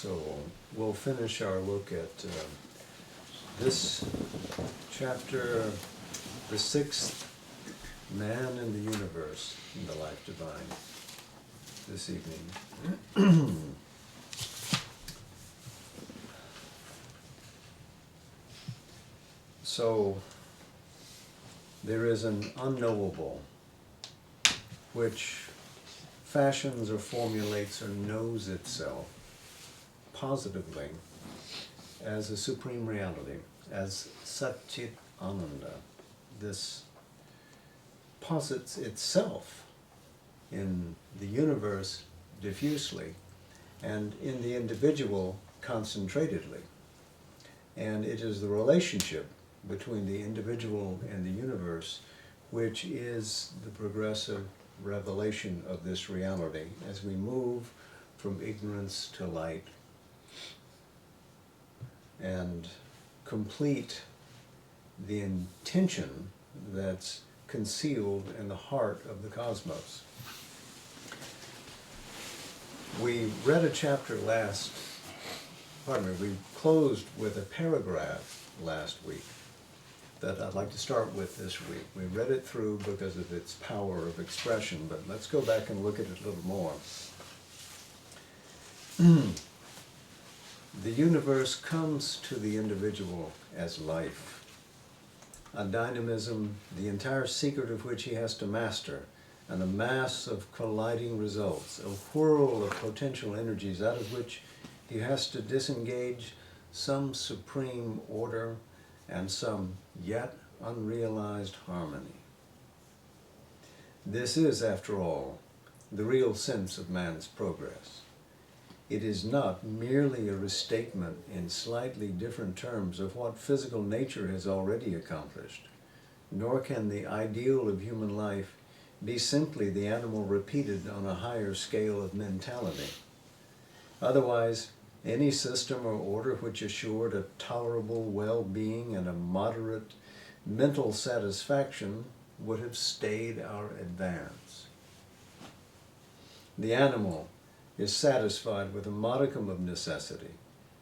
So we'll finish our look at this chapter, the sixth man in the universe in the Life Divine, this evening. So there is an unknowable which fashions or formulates or knows itself positively as a supreme reality, as Satchit Ananda. This posits itself in the universe diffusely and in the individual concentratedly. And it is the relationship between the individual and the universe which is the progressive revelation of this reality as we move from ignorance to light and complete the intention that's concealed in the heart of the cosmos. We read a chapter we closed with a paragraph last week that I'd like to start with this week. We read it through because of its power of expression, but let's go back and look at it a little more. The universe comes to the individual as life, a dynamism, the entire secret of which he has to master, and a mass of colliding results, a whirl of potential energies out of which he has to disengage some supreme order and some yet unrealized harmony. This is, after all, the real sense of man's progress. It is not merely a restatement in slightly different terms of what physical nature has already accomplished, nor can the ideal of human life be simply the animal repeated on a higher scale of mentality. Otherwise, any system or order which assured a tolerable well-being and a moderate mental satisfaction would have stayed our advance. The animal is satisfied with a modicum of necessity.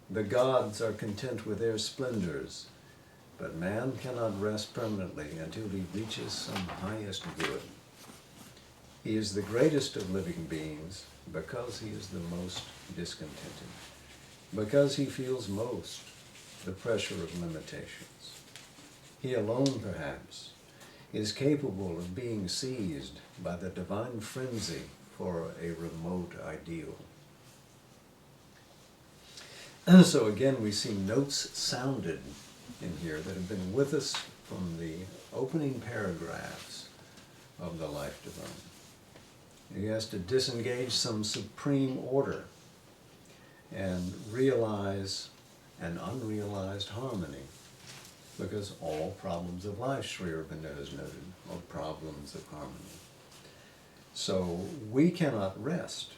The gods are content with their splendors, but man cannot rest permanently until he reaches some highest good. He is the greatest of living beings because he is the most discontented, because he feels most the pressure of limitations. He alone, perhaps, is capable of being seized by the divine frenzy for a remote ideal. So again, we see notes sounded in here that have been with us from the opening paragraphs of the Life Divine. He has to disengage some supreme order and realize an unrealized harmony, because all problems of life, Sri Aurobindo has noted, are problems of harmony. So we cannot rest.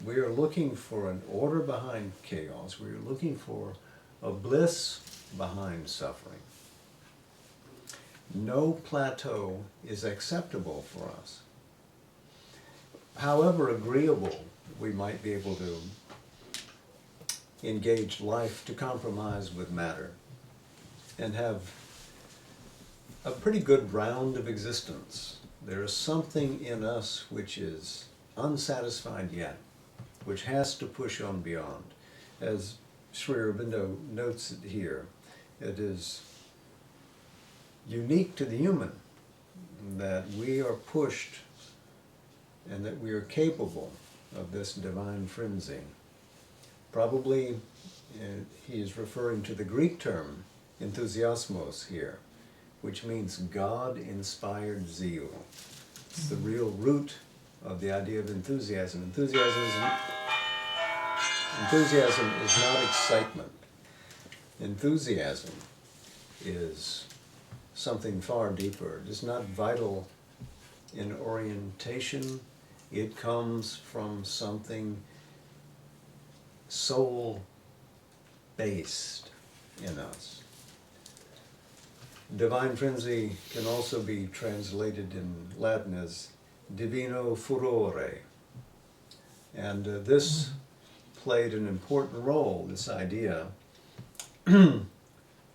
We are looking for an order behind chaos. We are looking for a bliss behind suffering. No plateau is acceptable for us. However agreeable we might be able to engage life to compromise with matter and have a pretty good round of existence, there is something in us which is unsatisfied yet, which has to push on beyond. As Sri Aurobindo notes it here, it is unique to the human that we are pushed and that we are capable of this divine frenzy. Probably he is referring to the Greek term enthusiasmos here, which means God-inspired zeal. It's the real root of the idea of enthusiasm. Enthusiasm is not excitement. Enthusiasm is something far deeper. It is not vital in orientation. It comes from something soul-based in us. Divine frenzy can also be translated in Latin as divino furore. And this played an important role, this idea,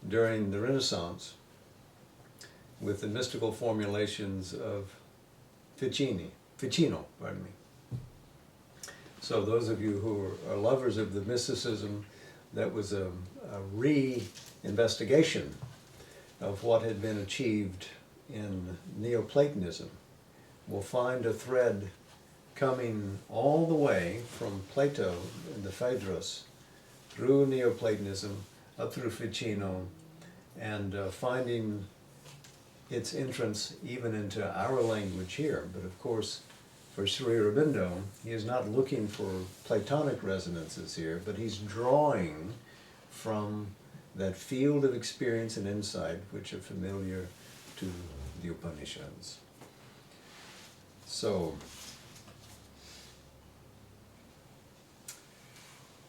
during the Renaissance with the mystical formulations of Ficino, pardon me. So those of you who are lovers of the mysticism, that was a re-investigation of what had been achieved in Neoplatonism. We'll find a thread coming all the way from Plato in the Phaedrus through Neoplatonism up through Ficino, and finding its entrance even into our language here. But of course, for Sri Aurobindo, he is not looking for Platonic resonances here, but he's drawing from that field of experience and insight which are familiar to the Upanishads. So,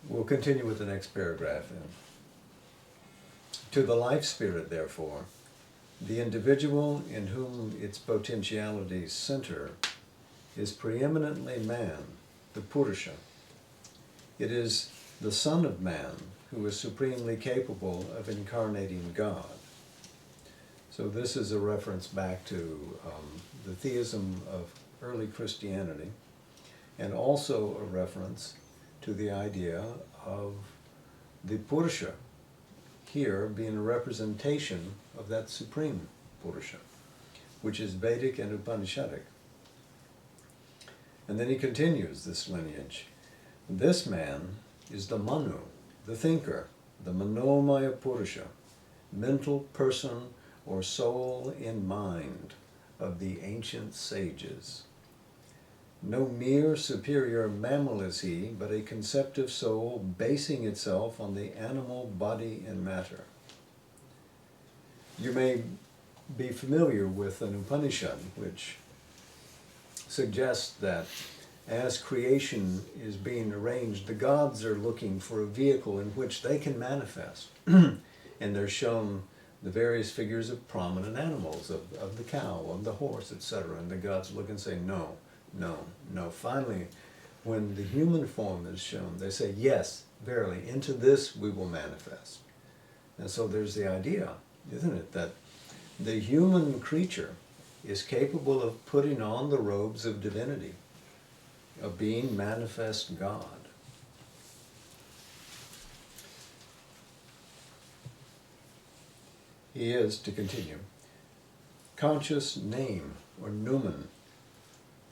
we'll continue with the next paragraph then. To the life spirit, therefore, the individual in whom its potentialities center is preeminently man, the Purusha. It is the Son of Man who is supremely capable of incarnating God. So this is a reference back to the theism of early Christianity, and also a reference to the idea of the Purusha here being a representation of that supreme Purusha, which is Vedic and Upanishadic. And then he continues this lineage. This man is the Manu, the thinker, the Manomaya Purusha, mental person or soul in mind of the ancient sages. No mere superior mammal is he, but a conceptive soul basing itself on the animal body and matter. You may be familiar with an Upanishad which suggests that as creation is being arranged, the gods are looking for a vehicle in which they can manifest. And they're shown the various figures of prominent animals, of the cow, of the horse, etc. And the gods look and say, no, no, no. Finally, when the human form is shown, they say, yes, verily, into this we will manifest. And so there's the idea, isn't it, that the human creature is capable of putting on the robes of divinity, of being manifest God. He is, to continue, conscious name, or numen,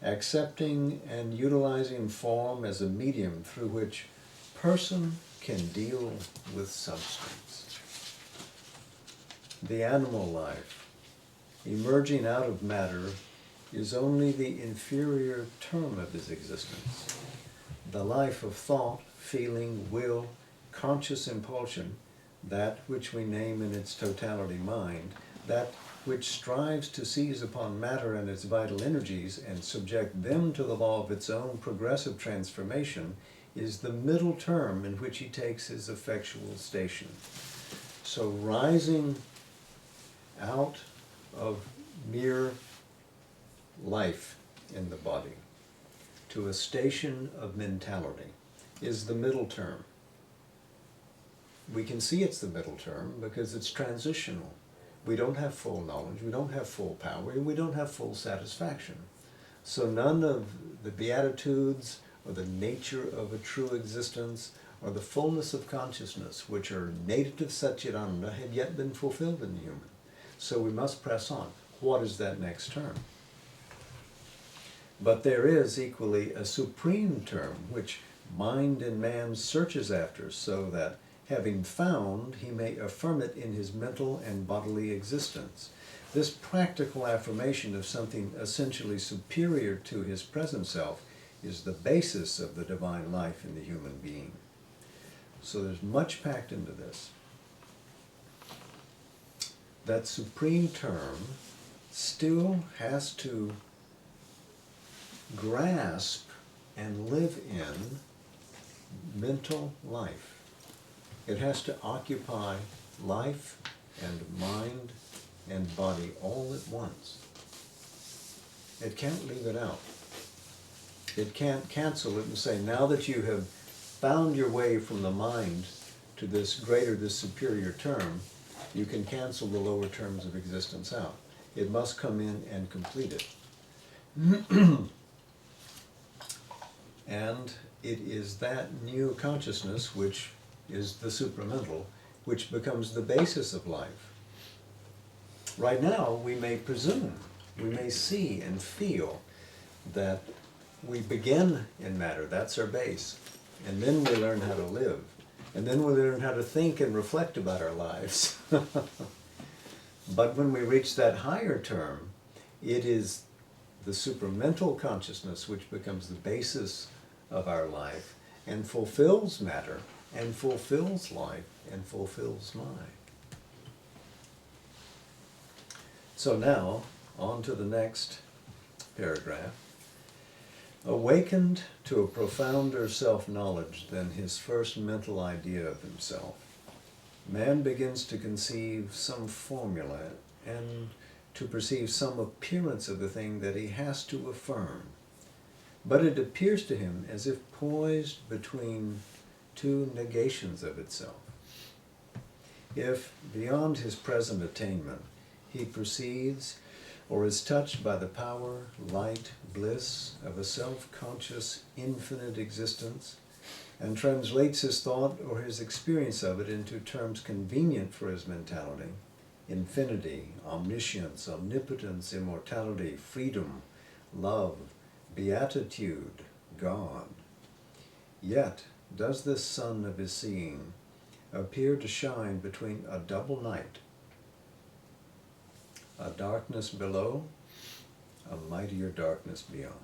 accepting and utilizing form as a medium through which person can deal with substance. The animal life, emerging out of matter, is only the inferior term of his existence. The life of thought, feeling, will, conscious impulsion, that which we name in its totality mind, that which strives to seize upon matter and its vital energies and subject them to the law of its own progressive transformation, is the middle term in which he takes his effectual station. So rising out of mere life in the body to a station of mentality is the middle term. We can see it's the middle term because it's transitional. We don't have full knowledge, we don't have full power, and we don't have full satisfaction. So none of the Beatitudes or the nature of a true existence or the fullness of consciousness, which are native to Satchidananda, have yet been fulfilled in the human. So we must press on. What is that next term? But there is equally a supreme term, which mind and man searches after, so that, having found, he may affirm it in his mental and bodily existence. This practical affirmation of something essentially superior to his present self is the basis of the divine life in the human being. So there's much packed into this. That supreme term still has to grasp and live in mental life. It has to occupy life and mind and body all at once. It can't leave it out. It can't cancel it and say, now that you have found your way from the mind to this greater, this superior term, you can cancel the lower terms of existence out. It must come in and complete it. And it is that new consciousness, which is the supramental, which becomes the basis of life. Right now, we may presume, we may see and feel that we begin in matter, that's our base, and then we learn how to live, and then we learn how to think and reflect about our lives. But when we reach that higher term, it is the supramental consciousness which becomes the basis of our life and fulfills matter and fulfills life and fulfills mind. So now, on to the next paragraph. Awakened to a profounder self-knowledge than his first mental idea of himself, man begins to conceive some formula and to perceive some appearance of the thing that he has to affirm. But it appears to him as if poised between two negations of itself. If, beyond his present attainment, he perceives or is touched by the power, light, bliss of a self-conscious infinite existence, and translates his thought or his experience of it into terms convenient for his mentality, infinity, omniscience, omnipotence, immortality, freedom, love, beatitude, God. Yet does this sun of his seeing appear to shine between a double night, a darkness below, a mightier darkness beyond.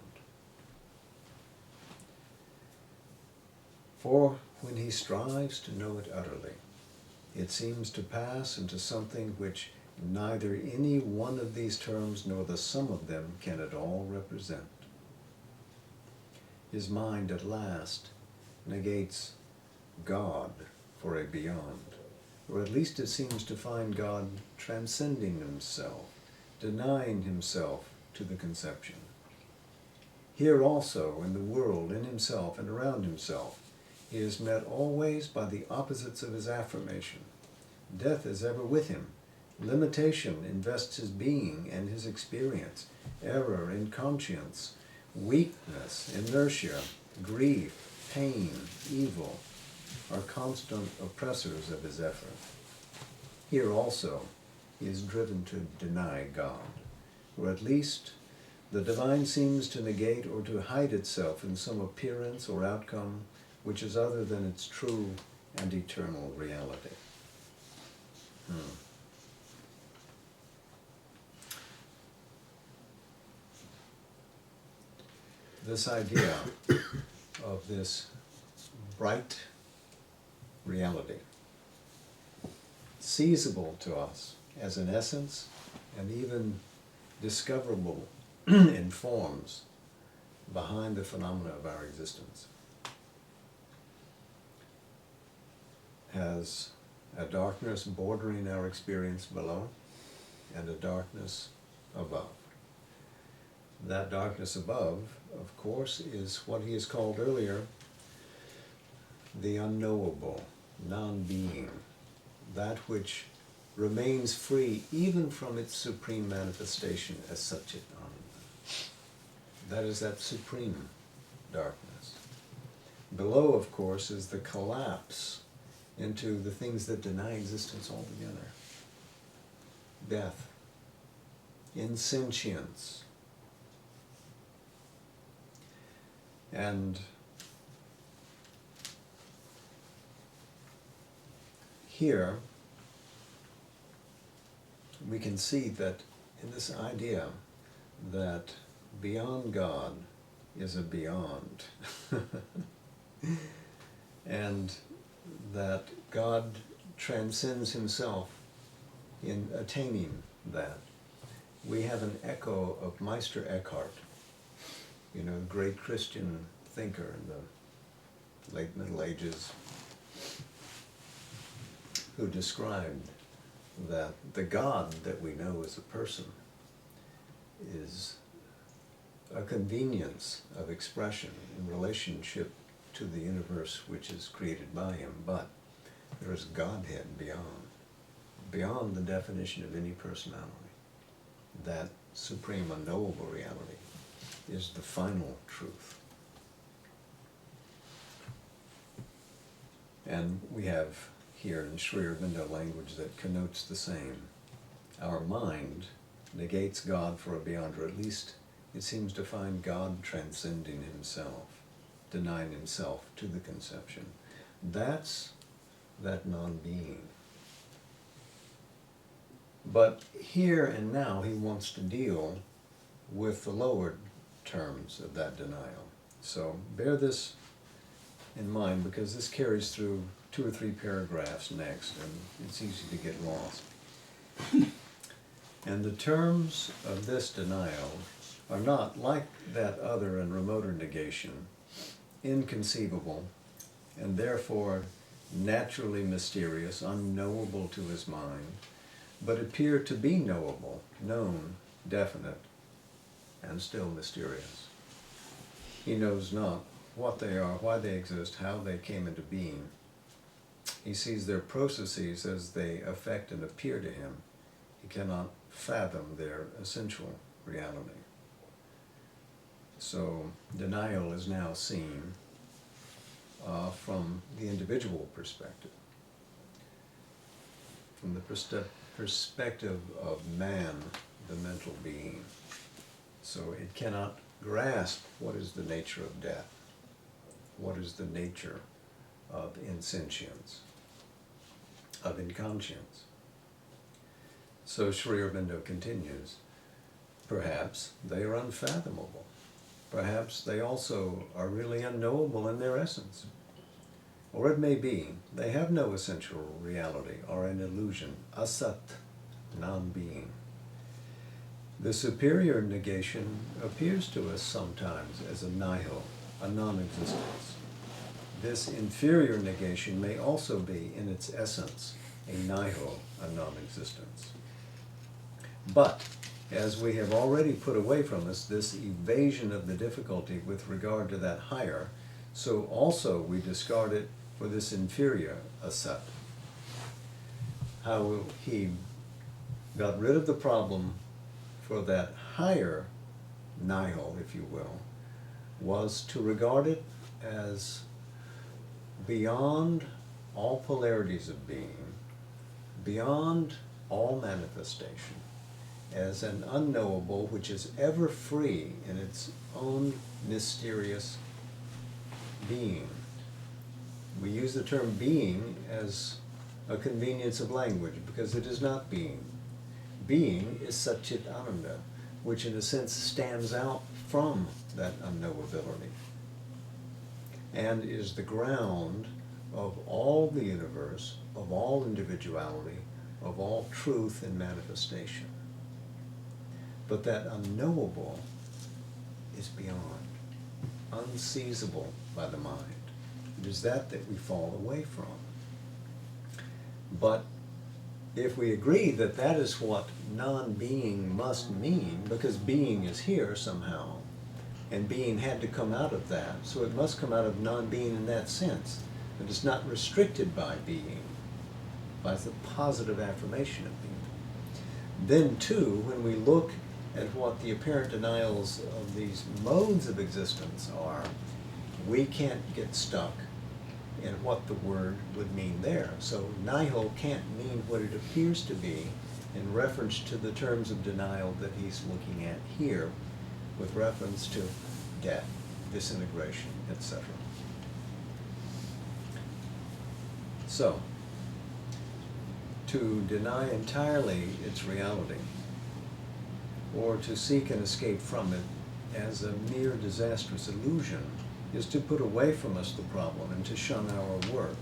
For when he strives to know it utterly, it seems to pass into something which neither any one of these terms nor the sum of them can at all represent. His mind at last negates God for a beyond, or at least it seems to find God transcending himself, denying himself to the conception. Here also, in the world, in himself and around himself, he is met always by the opposites of his affirmation. Death is ever with him. Limitation invests his being and his experience. Error, inconscience, weakness, inertia, grief, pain, evil are constant oppressors of his effort. Here also he is driven to deny God, or at least the divine seems to negate or to hide itself in some appearance or outcome which is other than its true and eternal reality. This idea of this bright reality, seizable to us as an essence and even discoverable in forms behind the phenomena of our existence, has a darkness bordering our experience below and a darkness above. That darkness above, of course, is what he has called earlier the unknowable, non-being, that which remains free even from its supreme manifestation as Satchit Ananda. That is that supreme darkness. Below, of course, is the collapse into the things that deny existence altogether. Death, insentience, and here we can see that in this idea that beyond God is a beyond, and that God transcends himself in attaining that. We have an echo of Meister Eckhart, great Christian thinker in the late Middle Ages, who described that the God that we know as a person is a convenience of expression in relationship to the universe which is created by him, but there is Godhead beyond the definition of any personality. That supreme unknowable reality is the final truth. And we have here in Sri Aurobindo language that connotes the same. Our mind negates God for a beyond, or at least it seems to find God transcending himself, denying himself to the conception. That's that non-being. But here and now he wants to deal with the lower terms of that denial. So bear this in mind, because this carries through 2 or 3 paragraphs next, and it's easy to get lost. And the terms of this denial are not, like that other and remoter negation, inconceivable, and therefore naturally mysterious, unknowable to his mind, but appear to be knowable, known, definite, and still mysterious. He knows not what they are, why they exist, how they came into being. He sees their processes as they affect and appear to him. He cannot fathom their essential reality. So denial is now seen from the individual perspective, from the perspective of man, the mental being. So it cannot grasp what is the nature of death, what is the nature of insentience, of inconscience. So Sri Aurobindo continues, perhaps they are unfathomable. Perhaps they also are really unknowable in their essence. Or it may be they have no essential reality or an illusion, asat, non-being. The superior negation appears to us sometimes as a nihil, a non-existence. This inferior negation may also be, in its essence, a nihil, a non-existence. But, as we have already put away from us this evasion of the difficulty with regard to that higher, so also we discard it for this inferior asat. How he got rid of the problem for that higher nihil, if you will, was to regard it as beyond all polarities of being, beyond all manifestation, as an unknowable which is ever free in its own mysterious being. We use the term being as a convenience of language because it is not being. Being is Satchit Ananda, which in a sense stands out from that unknowability and is the ground of all the universe, of all individuality, of all truth and manifestation. But that unknowable is beyond, unseizable by the mind. It is that we fall away from. But if we agree that that is what non-being must mean, because being is here somehow, and being had to come out of that, so it must come out of non-being in that sense. It is not restricted by being, by the positive affirmation of being. Then too, when we look at what the apparent denials of these modes of existence are, we can't get stuck in what the word would mean there. So nihil can't mean what it appears to be in reference to the terms of denial that he's looking at here, with reference to death, disintegration, etc. So, to deny entirely its reality, or to seek an escape from it as a mere disastrous illusion, is to put away from us the problem and to shun our work.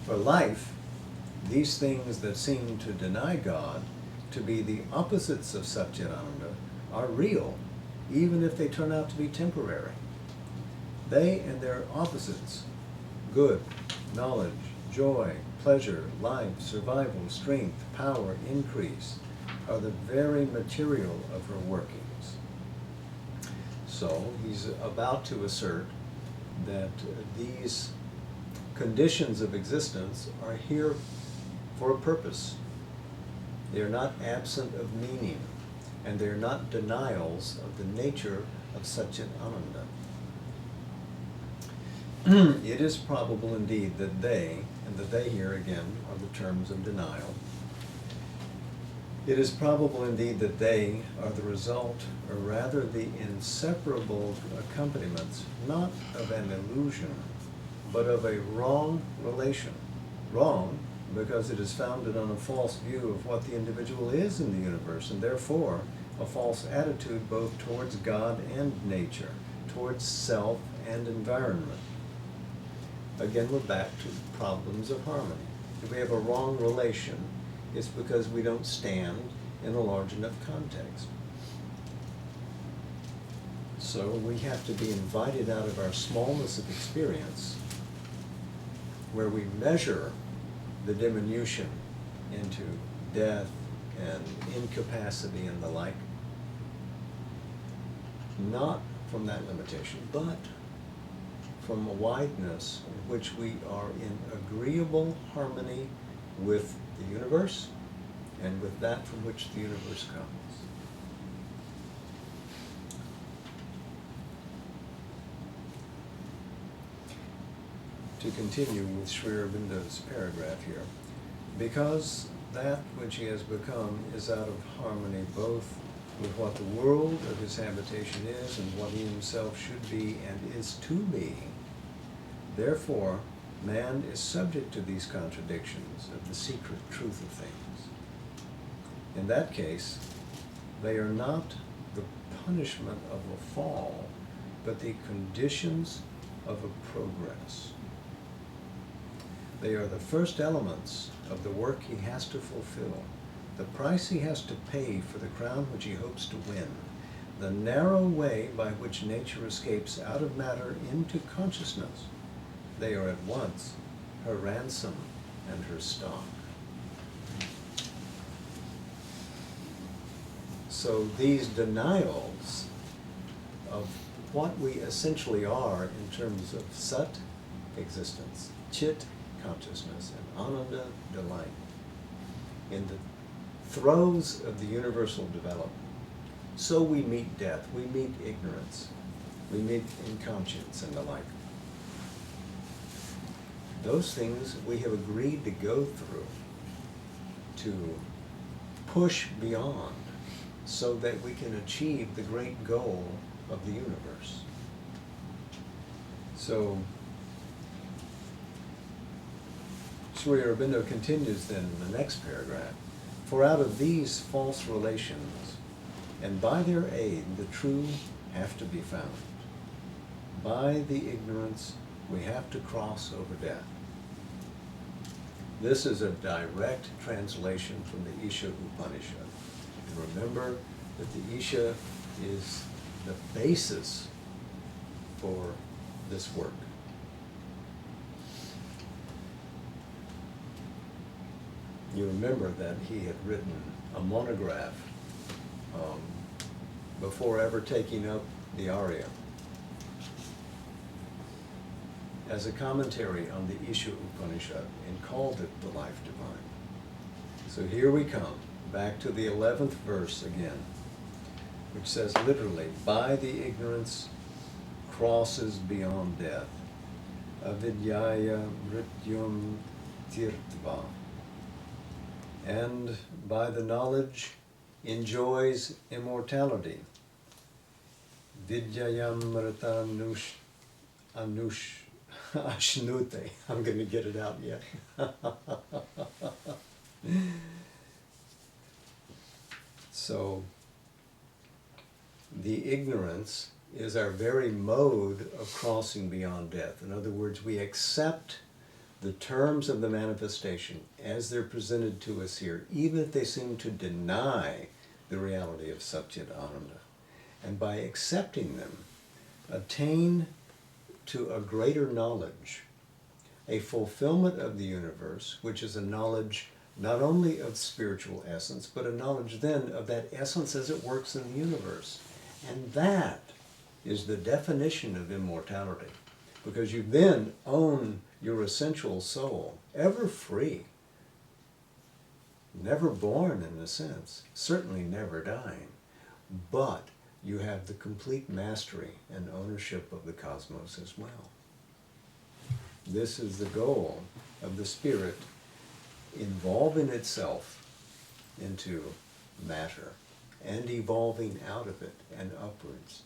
For life, these things that seem to deny God to be the opposites of Satchidananda are real, even if they turn out to be temporary. They and their opposites, good, knowledge, joy, pleasure, life, survival, strength, power, increase, are the very material of her workings. So he's about to assert that these conditions of existence are here for a purpose. They are not absent of meaning, and they are not denials of the nature of Satchit Ananda. It is probable indeed that they, and the they here again are the terms of denial, it is probable indeed that they are the result, or rather the inseparable accompaniments, not of an illusion, but of a wrong relation. Wrong because it is founded on a false view of what the individual is in the universe, and therefore a false attitude both towards God and nature, towards self and environment. Again, we're back to problems of harmony. If we have a wrong relation, it's because we don't stand in a large enough context. So we have to be invited out of our smallness of experience, where we measure the diminution into death and incapacity and the like, not from that limitation, but from a wideness in which we are in agreeable harmony with the universe and with that from which the universe comes. To continue with Sri Aurobindo's paragraph here, because that which he has become is out of harmony both with what the world of his habitation is and what he himself should be and is to be, therefore man is subject to these contradictions of the secret truth of things. In that case, they are not the punishment of a fall, but the conditions of a progress. They are the first elements of the work he has to fulfill, the price he has to pay for the crown which he hopes to win, the narrow way by which nature escapes out of matter into consciousness. They are at once her ransom and her stock. So these denials of what we essentially are in terms of Sat, existence, Chit, consciousness, and Ananda, delight, in the throes of the universal development. So we meet death, we meet ignorance, we meet inconscience and the like. Those things we have agreed to go through, to push beyond, so that we can achieve the great goal of the universe. So, Sri Aurobindo continues then in the next paragraph, for out of these false relations, and by their aid, the true have to be found. By the ignorance, we have to cross over death. This is a direct translation from the Isha Upanishad. And remember that the Isha is the basis for this work. You remember that he had written a monograph before ever taking up the Arya as a commentary on the Isha Upanishad and called it the Life Divine. So here we come, back to the 11th verse again, which says literally, by the ignorance crosses beyond death, avidyaya mrityum tirtva, and by the knowledge enjoys immortality, vidyayam mritanush ashnute. I'm going to get it out yet. So, the ignorance is our very mode of crossing beyond death. In other words, we accept the terms of the manifestation as they're presented to us here, even if they seem to deny the reality of Satchit Ananda. And by accepting them, attain to a greater knowledge, a fulfillment of the universe, which is a knowledge not only of spiritual essence, but a knowledge then of that essence as it works in the universe. And that is the definition of immortality. because you then own your essential soul, ever free, never born in a sense, certainly never dying, but you have the complete mastery and ownership of the cosmos as well. This is the goal of the spirit involving itself into matter and evolving out of it and upwards.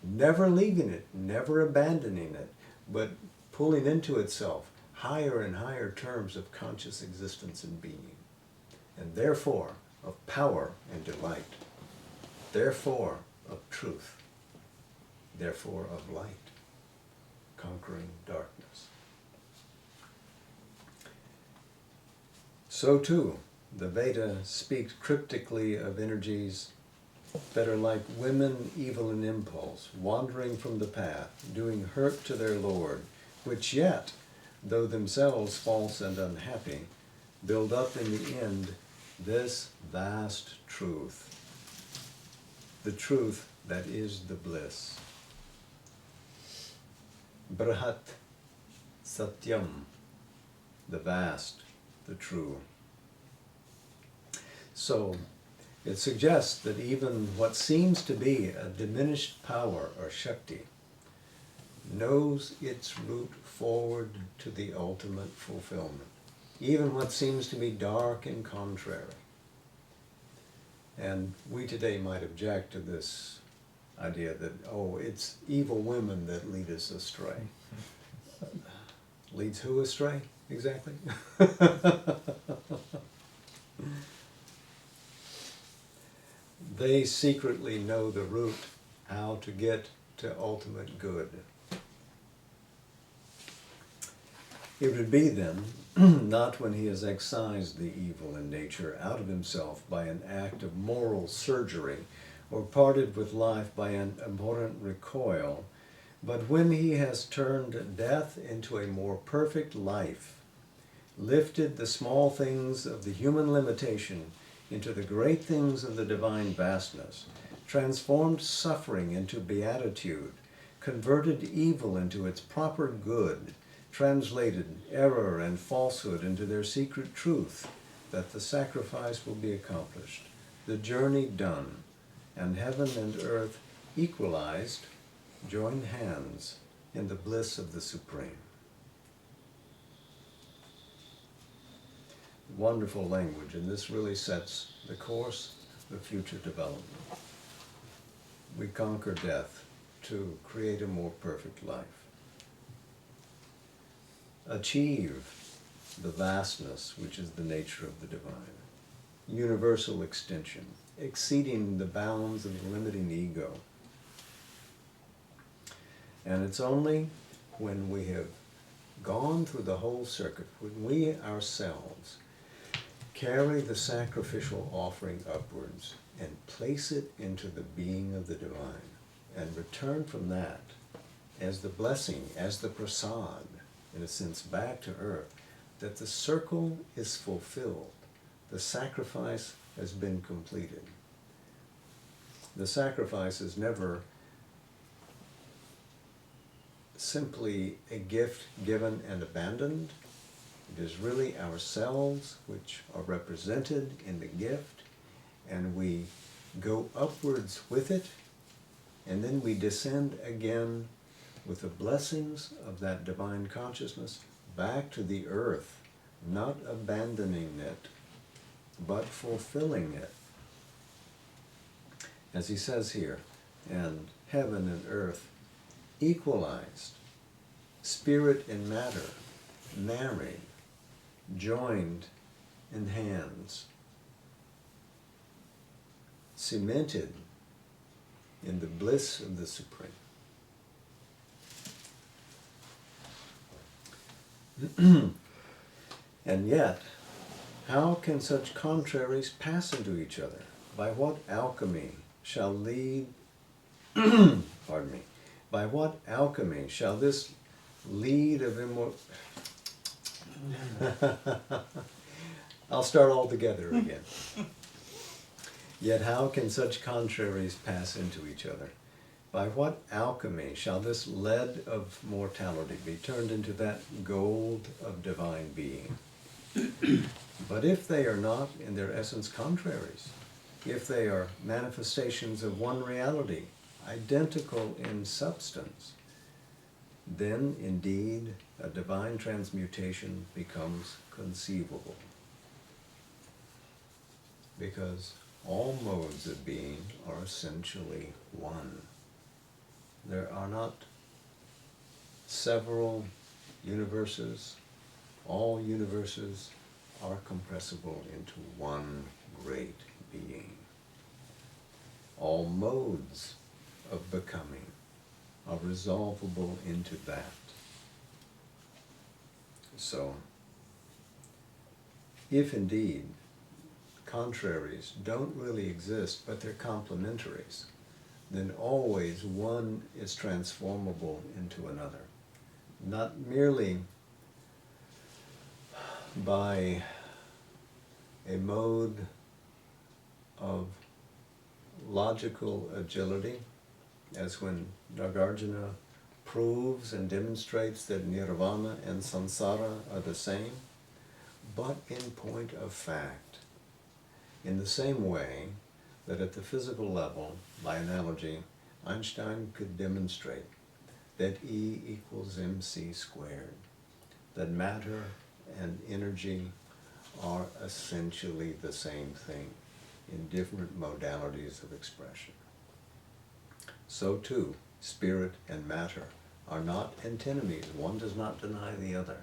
Never leaving it, never abandoning it, but pulling into itself higher and higher terms of conscious existence and being, and therefore of power and delight, therefore of truth, therefore of light, conquering darkness. So too, the Veda speaks cryptically of energies that are like women evil in impulse, wandering from the path, doing hurt to their Lord, which yet, though themselves false and unhappy, build up in the end this vast truth, the truth that is the bliss. Brahat Satyam, the vast, the true. So, it suggests that even what seems to be a diminished power or Shakti knows its route forward to the ultimate fulfillment, even what seems to be dark and contrary. And we today might object to this idea that, oh, it's evil women that lead us astray. Leads who astray, exactly? They secretly know the route, how to get to ultimate good. It would be then, not when he has excised the evil in nature out of himself by an act of moral surgery, or parted with life by an abhorrent recoil, but when he has turned death into a more perfect life, lifted the small things of the human limitation into the great things of the divine vastness, transformed suffering into beatitude, converted evil into its proper good, translated error and falsehood into their secret truth, that the sacrifice will be accomplished, the journey done, and heaven and earth equalized, join hands in the bliss of the Supreme. Wonderful language, and this really sets the course of future development. We conquer death to create a more perfect life. Achieve the vastness which is the nature of the divine. Universal extension, exceeding the bounds of the limiting ego. And it's only when we have gone through the whole circuit, when we ourselves carry the sacrificial offering upwards and place it into the being of the divine, and return from that as the blessing, as the prasad, in a sense, back to earth, that the circle is fulfilled. The sacrifice has been completed. The sacrifice is never simply a gift given and abandoned. It is really ourselves which are represented in the gift, and we go upwards with it, and then we descend again with the blessings of that divine consciousness back to the earth, not abandoning it, but fulfilling it. As he says here, and heaven and earth equalized, spirit and matter married, joined in hands, cemented in the bliss of the Supreme. And yet, how can such contraries pass into each other? By what alchemy shall lead, pardon me, by what alchemy shall this lead of immortal... I'll start all together again. Yet how can such contraries pass into each other? By what alchemy shall this lead of mortality be turned into that gold of divine being? But if they are not in their essence contraries, if they are manifestations of one reality, identical in substance, then indeed a divine transmutation becomes conceivable. Because all modes of being are essentially one. There are not several universes. All universes are compressible into one great being. All modes of becoming are resolvable into that. So, if indeed contraries don't really exist, but they're complementaries, then always one is transformable into another. Not merely by a mode of logical agility, as when Nagarjuna proves and demonstrates that nirvana and samsara are the same, but in point of fact, in the same way that at the physical level, by analogy, Einstein could demonstrate that E equals mc squared, that matter and energy are essentially the same thing in different modalities of expression. So too, spirit and matter are not antinomies. One does not deny the other.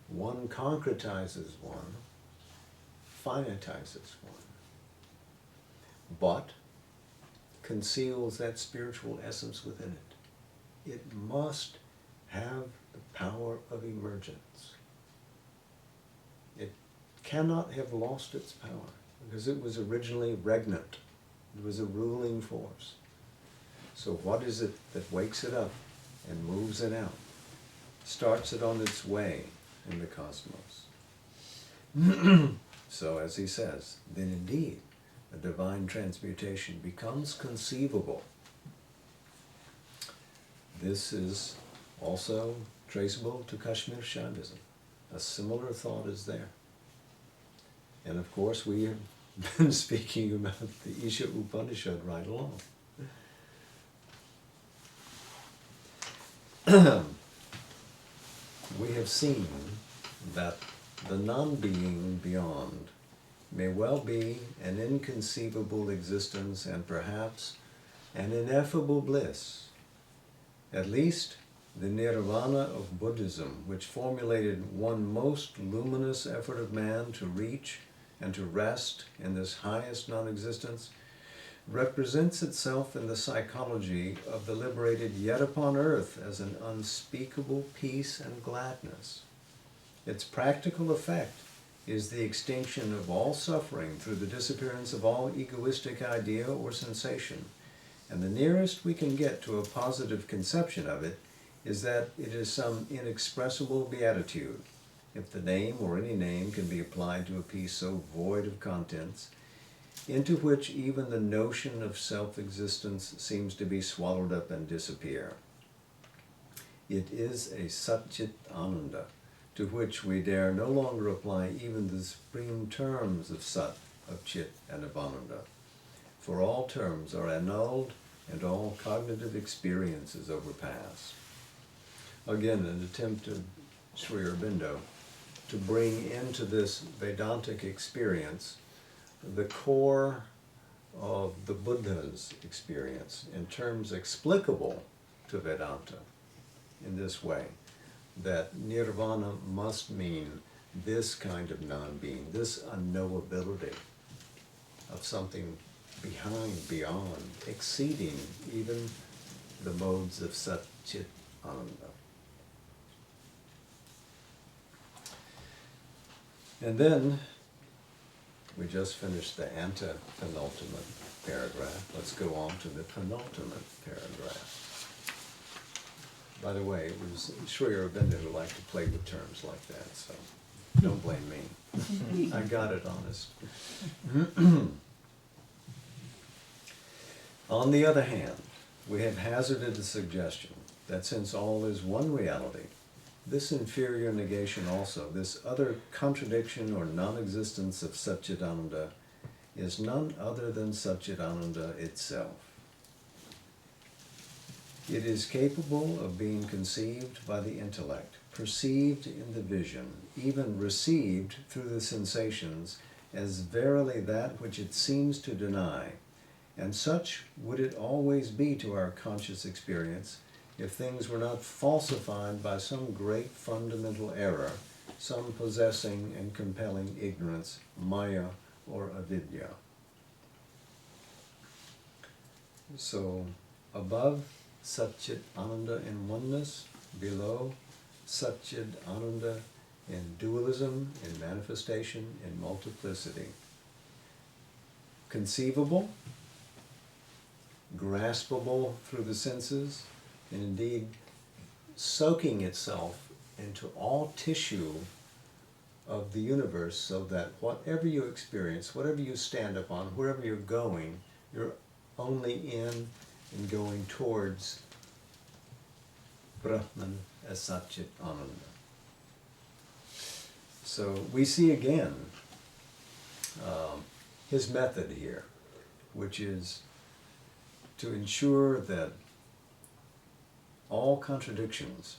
One concretizes one, finitizes one, but conceals that spiritual essence within it. It must have the power of emergence. It cannot have lost its power because it was originally regnant. It was a ruling force. So what is it that wakes it up and moves it out, starts it on its way in the cosmos? So as he says, then indeed a divine transmutation becomes conceivable. This is also traceable to Kashmir Shaivism. A similar thought is there. And of course we have been speaking about the Isha Upanishad right along. We have seen that the non-being beyond may well be an inconceivable existence and perhaps an ineffable bliss. At least the nirvana of Buddhism, which formulated one most luminous effort of man to reach and to rest in this highest non-existence, represents itself in the psychology of the liberated yet upon earth as an unspeakable peace and gladness. Its practical effect is the extinction of all suffering through the disappearance of all egoistic idea or sensation. And the nearest we can get to a positive conception of it is that it is some inexpressible beatitude, if the name or any name can be applied to a peace so void of contents, into which even the notion of self-existence seems to be swallowed up and disappear. It is a Satchit Ananda, to which we dare no longer apply even the supreme terms of Sat, of Chit, and of Ananda, for all terms are annulled and all cognitive experience is overpassed. Again, an attempt of Sri Aurobindo to bring into this Vedantic experience the core of the Buddha's experience in terms explicable to Vedanta in this way, that nirvana must mean this kind of non-being, this unknowability of something behind, beyond, exceeding even the modes of Sat Chit Ananda. And then we just finished the antepenultimate paragraph. Let's go on to the penultimate paragraph. By the way, it was Sri Aurobindo who liked to play with terms like that, so don't blame me. I got it honest. On the other hand, we have hazarded the suggestion that since all is one reality, this inferior negation also, this other contradiction or non-existence of Satchitananda, is none other than Satchitananda itself. It is capable of being conceived by the intellect, perceived in the vision, even received through the sensations as verily that which it seems to deny, and such would it always be to our conscious experience if things were not falsified by some great fundamental error, some possessing and compelling ignorance, maya or avidya. So, above Satchit Ananda in oneness, below Satchit Ananda in dualism, in manifestation, in multiplicity. Conceivable, graspable through the senses, and indeed soaking itself into all tissue of the universe, so that whatever you experience, whatever you stand upon, wherever you're going, you're only in and going towards Brahman as Satchit Ananda. So we see again his method here, which is to ensure that all contradictions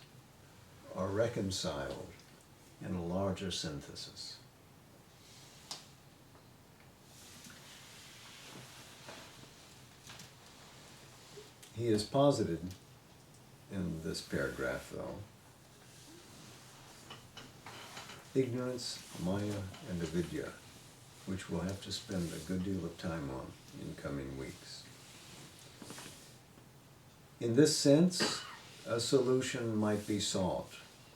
are reconciled in a larger synthesis. He has posited in this paragraph, though, ignorance, maya, and avidya, which we'll have to spend a good deal of time on in coming weeks. In this sense, a solution might be sought,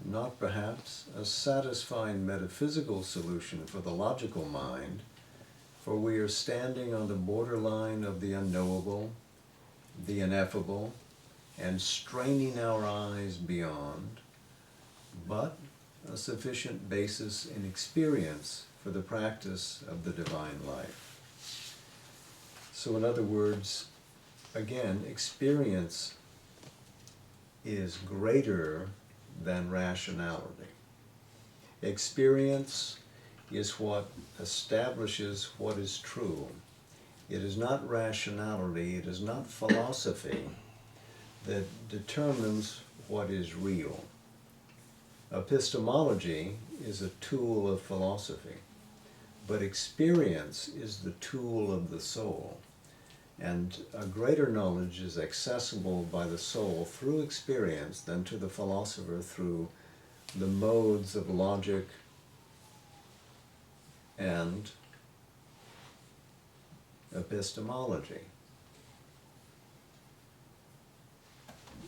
not perhaps a satisfying metaphysical solution for the logical mind, for we are standing on the borderline of the unknowable, the ineffable, and straining our eyes beyond, but a sufficient basis in experience for the practice of the divine life. So in other words, again, experience is greater than rationality. Experience is what establishes what is true. It is not rationality, it is not philosophy that determines what is real. Epistemology is a tool of philosophy, but experience is the tool of the soul. And a greater knowledge is accessible by the soul through experience than to the philosopher through the modes of logic and epistemology.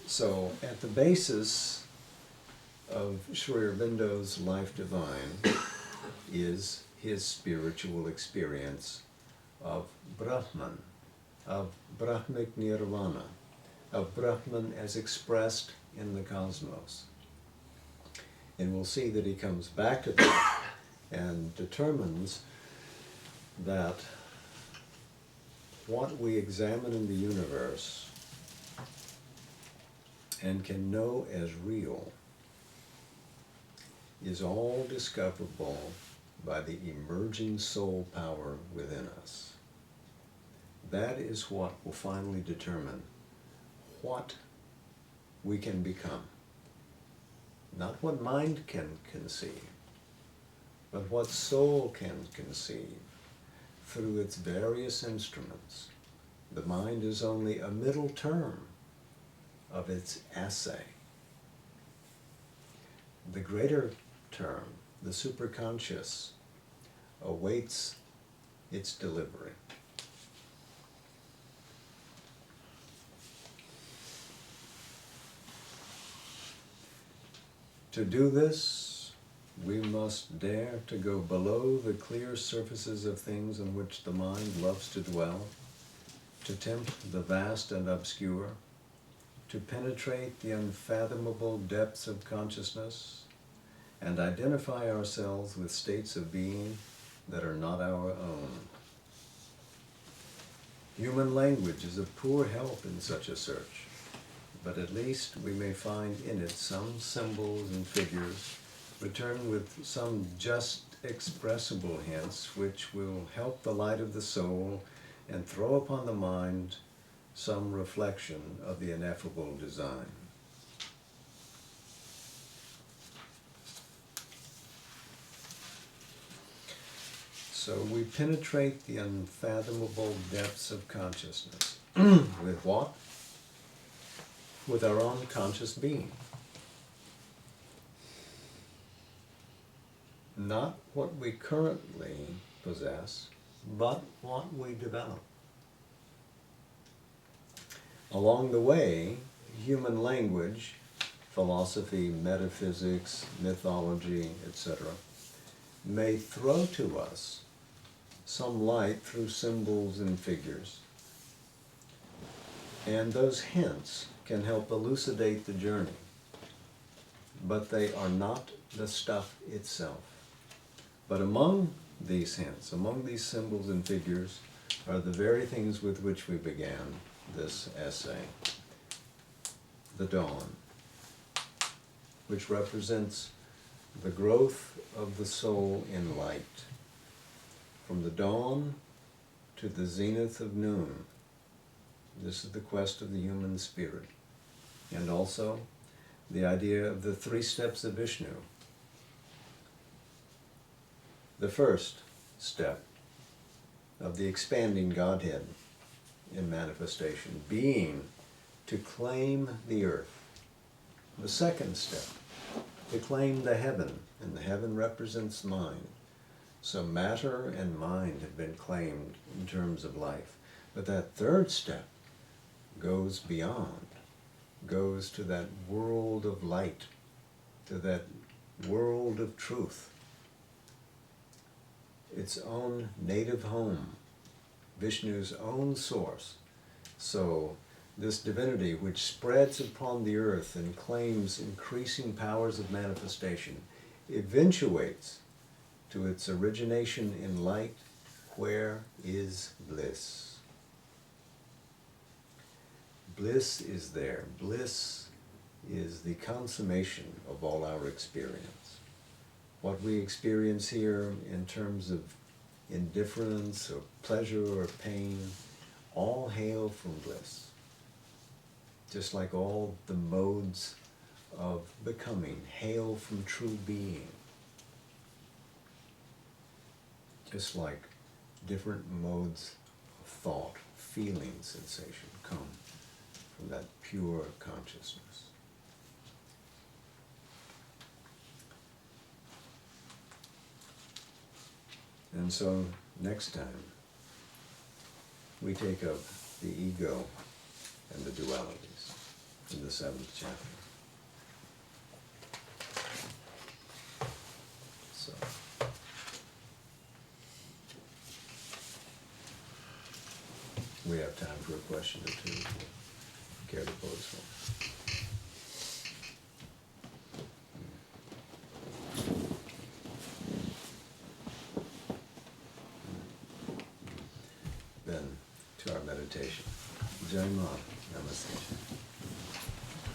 So, at the basis of Sri Aurobindo's life divine is his spiritual experience of Brahman, of Brahmic Nirvana, of Brahman as expressed in the cosmos. And we'll see that he comes back to that and determines that what we examine in the universe and can know as real is all discoverable by the emerging soul power within us. That is what will finally determine what we can become. Not what mind can conceive, but what soul can conceive through its various instruments. The mind is only a middle term of its assay. The greater term, the superconscious, awaits its delivery. To do this, we must dare to go below the clear surfaces of things on which the mind loves to dwell, to tempt the vast and obscure, to penetrate the unfathomable depths of consciousness, and identify ourselves with states of being that are not our own. Human language is of poor help in such a search, but at least we may find in it some symbols and figures, return with some just expressible hints which will help the light of the soul and throw upon the mind some reflection of the ineffable design. So we penetrate the unfathomable depths of consciousness. With what? With our own conscious being. Not what we currently possess, but what we develop. Along the way, human language, philosophy, metaphysics, mythology, etc., may throw to us some light through symbols and figures. And those hints can help elucidate the journey, but they are not the stuff itself. But among these hints, among these symbols and figures, are the very things with which we began this essay. The dawn, which represents the growth of the soul in light. From the dawn to the zenith of noon, this is the quest of the human spirit. And also the idea of the 3 steps of Vishnu. The first step of the expanding Godhead in manifestation being to claim the earth. The second step, to claim the heaven, and the heaven represents mind. So matter and mind have been claimed in terms of life. But that third step goes beyond, goes to that world of light, to that world of truth, its own native home, Vishnu's own source. So this divinity which spreads upon the earth and claims increasing powers of manifestation eventuates to its origination in light, where is bliss. Bliss is there. Bliss is the consummation of all our experience. What we experience here in terms of indifference or pleasure or pain, all hail from bliss. Just like all the modes of becoming hail from true being. Just like different modes of thought, feeling, sensation come from that pure consciousness. And so next time we take up the ego and the dualities in the 7th chapter. So we have time for a question or two. Care to pose one? Then to our meditation. Jai Ma. Namaste.